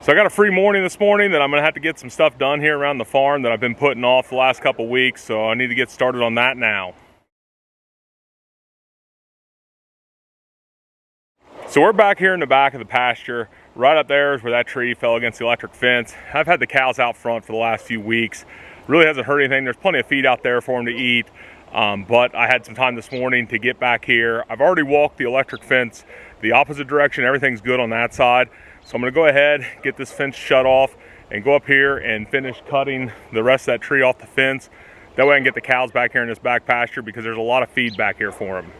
So I got a free morning this morning that I'm gonna have to get some stuff done here around the farm that I've been putting off the last couple weeks, so I need to get started on that now. So we're back here in the back of the pasture. Right up there is where that tree fell against the electric fence. I've had the cows out front for the last few weeks. Really hasn't hurt anything. There's plenty of feed out there for them to eat, but I had some time this morning to get back here. I've already walked the electric fence the opposite direction. Everything's good on that side. So I'm gonna go ahead, get this fence shut off, and go up here and finish cutting the rest of that tree off the fence. That way I can get the cows back here in this back pasture because there's a lot of feed back here for them.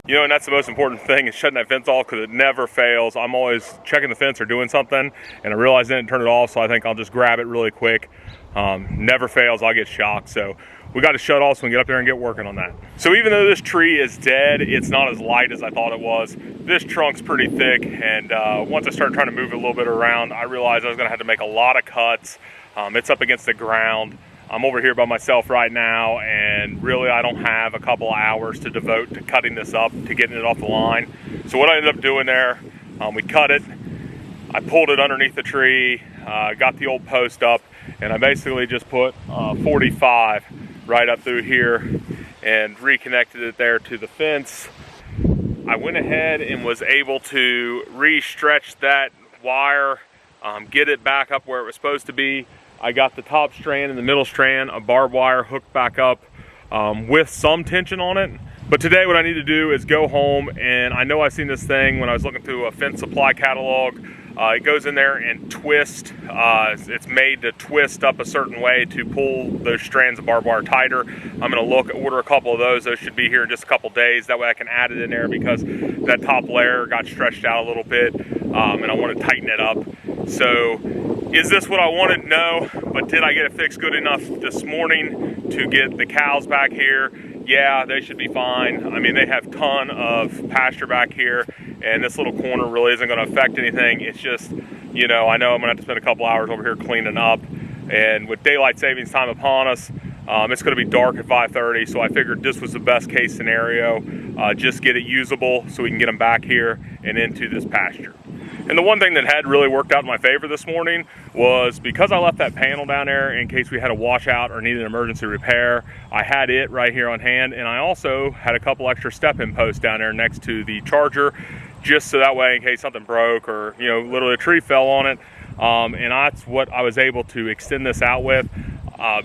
You know, and that's the most important thing is shutting that fence off because it never fails. I'm always checking the fence or doing something and I realize I didn't turn it off, so I think I'll just grab it really quick. Never fails, I'll get shocked. So we got to shut off so we can get up there and get working on that. So even though this tree is dead, it's not as light as I thought it was. This trunk's pretty thick, and once I started trying to move it a little bit around, I realized I was gonna have to make a lot of cuts. It's up against the ground. I'm over here by myself right now, and really I don't have a couple hours to devote to cutting this up, to getting it off the line. So what I ended up doing there, we cut it, I pulled it underneath the tree, got the old post up, and I basically just put 45 right up through here and reconnected it there to the fence. I went ahead and was able to re-stretch that wire, get it back up where it was supposed to be. I got the top strand and the middle strand of barbed wire hooked back up with some tension on it. But today what I need to do is go home, and I know I've seen this thing when I was looking through a fence supply catalog. It goes in there and twist. It's made to twist up a certain way to pull those strands of barbed wire tighter. I'm gonna order a couple of those. Those should be here in just a couple days. That way I can add it in there because that top layer got stretched out a little bit, and I want to tighten it up. So is this what I wanted? No, but did I get it fixed good enough this morning to get the cows back here? Yeah, they should be fine. I mean, they have a ton of pasture back here, and this little corner really isn't gonna affect anything. It's just, you know, I know I'm gonna have to spend a couple hours over here cleaning up, and with daylight savings time upon us, it's gonna be dark at 5:30, so I figured this was the best case scenario. Just get it usable so we can get them back here and into this pasture. And the one thing that had really worked out in my favor this morning was because I left that panel down there in case we had a washout or needed an emergency repair, I had it right here on hand, and I also had a couple extra step-in posts down there next to the charger, just so that way in case something broke or, you know, literally a tree fell on it. And that's what I was able to extend this out with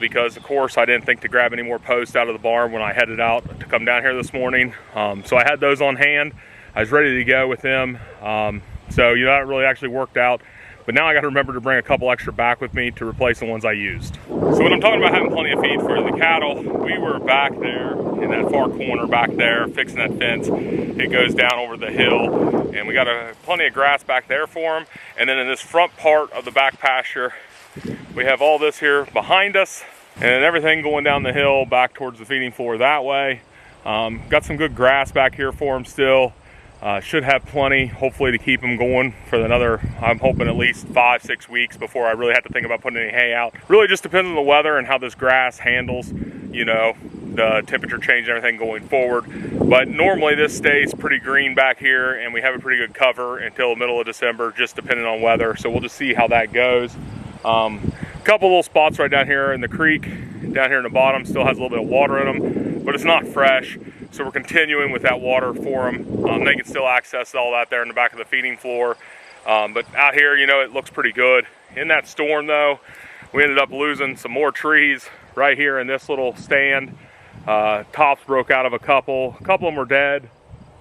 because of course I didn't think to grab any more posts out of the barn when I headed out to come down here this morning. So I had those on hand. I was ready to go with them. So, you know, that really actually worked out. But now I got to remember to bring a couple extra back with me to replace the ones I used. So when I'm talking about having plenty of feed for the cattle, we were back there in that far corner back there fixing that fence. It goes down over the hill, and we got plenty of grass back there for them. And then in this front part of the back pasture, we have all this here behind us, and everything going down the hill back towards the feeding floor that way. Got some good grass back here for them still. Should have plenty, hopefully, to keep them going for another, I'm hoping at least 5-6 weeks before I really have to think about putting any hay out. Really just depends on the weather and how this grass handles, you know, the temperature change and everything going forward. But normally this stays pretty green back here, and we have a pretty good cover until the middle of December, just depending on weather. So we'll just see how that goes. A couple little spots right down here in the creek, down here in the bottom, still has a little bit of water in them, but it's not fresh. So we're continuing with that water for them. They can still access all that there in the back of the feeding floor. But out here, you know, it looks pretty good. In that storm though, we ended up losing some more trees right here in this little stand. Tops broke out of a couple of them were dead.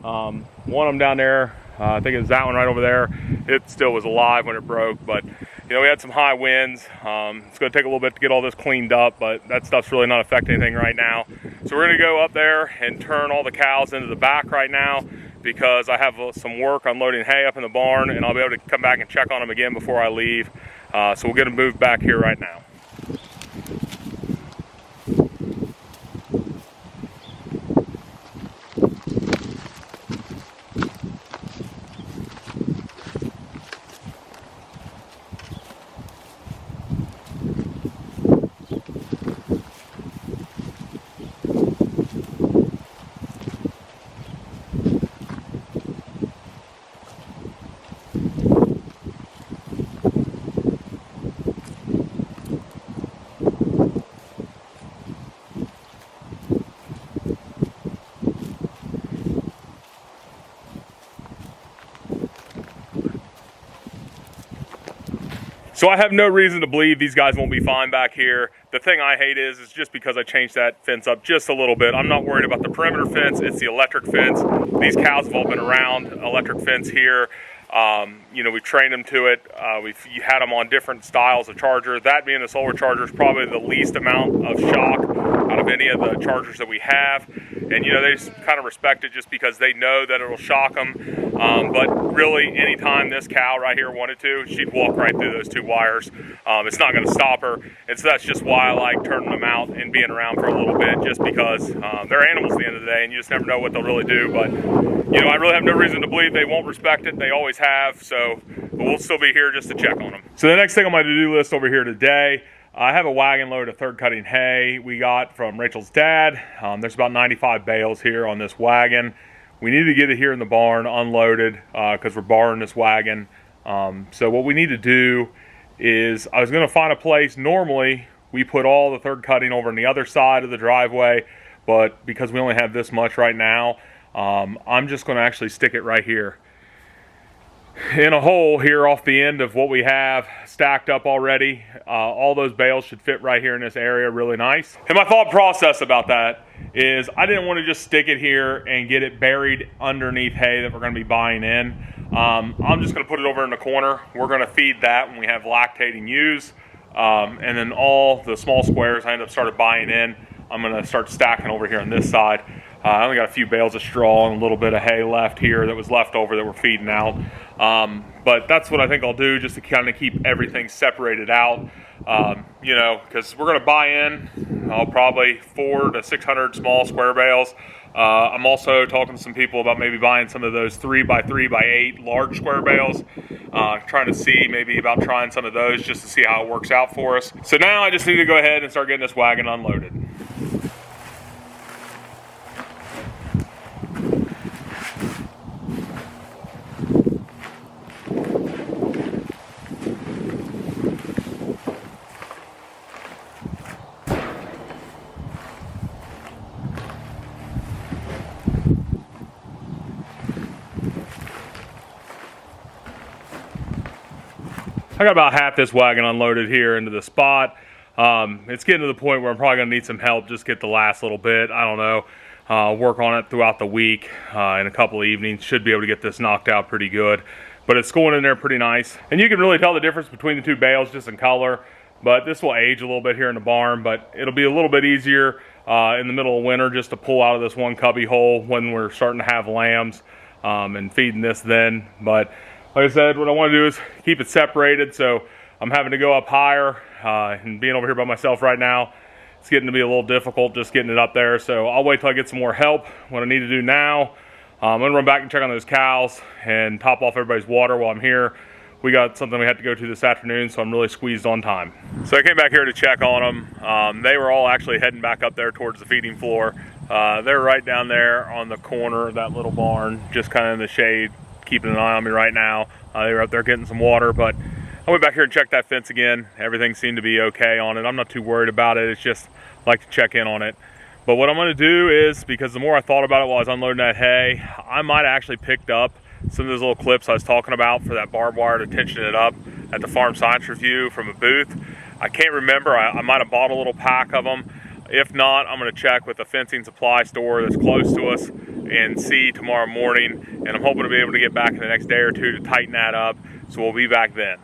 One of them down there, I think it was that one right over there, it still was alive when it broke, but you know, we had some high winds. It's going to take a little bit to get all this cleaned up, but that stuff's really not affecting anything right now. So we're going to go up there and turn all the cows into the back right now because I have some work unloading hay up in the barn, and I'll be able to come back and check on them again before I leave. So we'll get them moved back here right now. So I have no reason to believe these guys won't be fine back here. The thing I hate is just because I changed that fence up just a little bit. I'm not worried about the perimeter fence, it's the electric fence. These cows have all been around electric fence here. You know, we've trained them to it. We've had them on different styles of charger. That being the solar charger is probably the least amount of shock out of any of the chargers that we have. And, you know, they just kind of respect it just because they know that it'll shock them. But really, anytime this cow right here wanted to, she'd walk right through those two wires. It's not going to stop her. And so that's just why I like turning them out and being around for a little bit, just because they're animals at the end of the day, and you just never know what they'll really do. But, you know, I really have no reason to believe they won't respect it. They always have. So, but we'll still be here just to check on them. So the next thing on my to-do list over here today, I have a wagon load of third cutting hay we got from Rachel's dad. There's about 95 bales here on this wagon. We need to get it here in the barn unloaded because we're barring this wagon. So what we need to do is, I was going to find a place. Normally we put all the third cutting over on the other side of the driveway, but because we only have this much right now, I'm just going to actually stick it right here in a hole here off the end of what we have stacked up already. All those bales should fit right here in this area really nice. And my thought process about that is, I didn't want to just stick it here and get it buried underneath hay that we're going to be buying in. I'm just going to put it over in the corner. We're going to feed that when we have lactating ewes. And then all the small squares I end up started buying in, I'm going to start stacking over here on this side. I only got a few bales of straw and a little bit of hay left here that was left over that we're feeding out. But that's what I think I'll do, just to kind of keep everything separated out. You know, because we're going to buy in probably 400 to 600 small square bales. I'm also talking to some people about maybe buying some of those 3x3x8 large square bales. Trying to see maybe about trying some of those just to see how it works out for us. So now I just need to go ahead and start getting this wagon unloaded. I got about half this wagon unloaded here into the spot. It's getting to the point where I'm probably going to need some help, just get the last little bit. I don't know. Work on it throughout the week in a couple of evenings. Should be able to get this knocked out pretty good. But it's going in there pretty nice. And you can really tell the difference between the two bales just in color. But this will age a little bit here in the barn. But it'll be a little bit easier in the middle of winter just to pull out of this one cubby hole when we're starting to have lambs and feeding this then. But like I said, what I want to do is keep it separated, so I'm having to go up higher, and being over here by myself right now, it's getting to be a little difficult just getting it up there. So I'll wait till I get some more help. What I need to do now, I'm going to run back and check on those cows and top off everybody's water while I'm here. We got something we had to go to this afternoon, so I'm really squeezed on time. So I came back here to check on them. They were all actually heading back up there towards the feeding floor. They're right down there on the corner of that little barn, just kind of in the shade, keeping an eye on me right now. They were up there getting some water, but I went back here and checked that fence again. Everything seemed to be okay on it. I'm not too worried about it. It's just like to check in on it. But what I'm going to do is, because the more I thought about it while I was unloading that hay, I might have actually picked up some of those little clips I was talking about for that barbed wire to tension it up at the Farm Science Review from a booth. I can't remember. I might have bought a little pack of them. If not, I'm going to check with the fencing supply store that's close to us and see tomorrow morning. And I'm hoping to be able to get back in the next day or two to tighten that up. So we'll be back then.